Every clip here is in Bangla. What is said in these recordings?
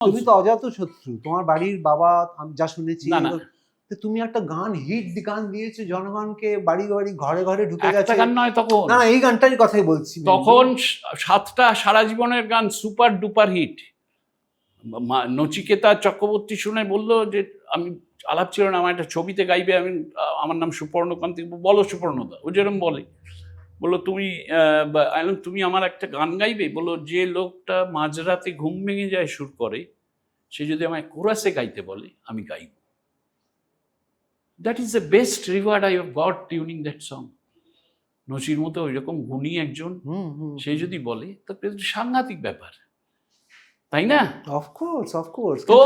তুমি তো অজাত শত্রু, তোমার বাড়ির বাবা আমি যা শুনেছি। না, না। তো তুমি একটা গান গান দিয়েছো জনগণকে, বাড়ি বাড়ি ঘরে ঘরে ঢুকে একটা গেছে। গান নয় তখন, না এই গানটারই কথাই বলছি। তখন 7টা সারা জীবনের গান super duper hit. Nachiketa Chakraborty শুনে বললো যে, আমি আলাপ ছিল না, আমার একটা ছবিতে গাইবে, আমি আমার নাম সুপর্ণকান্তি, বলো সুপর্ণদা, ও যেরকম বললো তুমি তুমি আমার একটা গান গাইবে। বললো যে লোকটা মাঝরাতে ঘুম ভেঙে যায় সুর করে, সে যদি আমায় কোরাসে গাইতে বলে আমি গাইব। That is the best reward I have got tuning that song. নচির মতো ওইরকম গুণী একজন, সে যদি বলে তো সাংঘাতিক ব্যাপার, তাই না? Of course of course. তো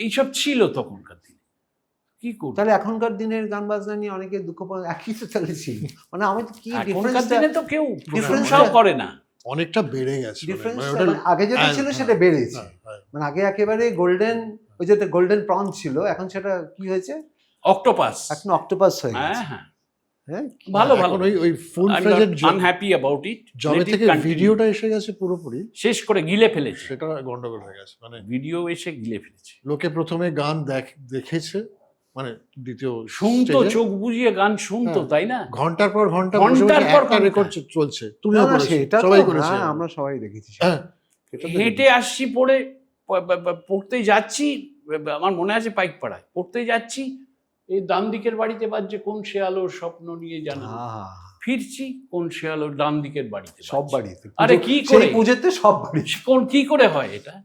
এইসব ছিল তখনকার দিনে। কি করব তাহলে এখনকার দিনের গান বাজনা নিয়ে অনেকে দুঃখ পায়, একই তো তাহলে ছিল। মানে আমি তো কি এখনকার দিনে তো কেউ প্রশংসাও করে না। অনেকটা বেড়ে গেছে। আগে যেটা ছিল সেটা বেড়েছে। মানে আগে একেবারে গোল্ডেন, ওই যে গোল্ডেন প্রন ছিল, এখন সেটা কি হয়েছে, অক্টোপাস। এখন অক্টোপাস হয়ে হ্যাঁ গেছে। হ্যাঁ, হ্যাঁ ভালো ভালো। ওই full fledged unhappy about it. যবে থেকে ভিডিওটা এসে গেছে পুরোপুরি শেষ করে গিলে ফেলেছে, সেটা গন্ডগোল হয়ে গেছে। মানে ভিডিও এসে গিলে ফেলেছে। লোকে প্রথমে গান দেখেছে, মানে দ্বিতীয় শুনতো, চোখ বুঝিয়ে গান শুনতো, তাই না? ঘন্টার পর ঘন্টা একটা রেকর্ড চলছে। তুমিও করেছো, সবাই করেছে, আমরা সবাই দেখেছি। হেঁটে আসছি, পড়তে যাচ্ছি, আমার মনে আছে পাইকপাড়ায় পড়তে যাচ্ছি, এই ডান দিকের বাড়িতে বাজছে কোন শেয়ালোর স্বপ্ন নিয়ে জানা, ফিরছি কোন শেয়ালোর ডান দিকের বাড়িতে, সব বাড়িতে। আরে কি করে পুজোতে সব বাড়ি, কোন কি করে হয় এটা?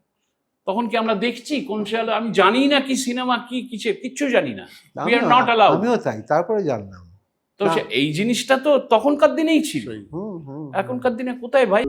তখন কি আমরা দেখছি কোন শেয়ালো? আমি জানি না কি সিনেমা কি কিচ্ছু জানি না। We are not allowed. আমিও তাই, তারপরে জানলাম। তো এই জিনিসটা তো তখনকার দিনেই ছিল, এখনকার দিনে কোথায় ভাই?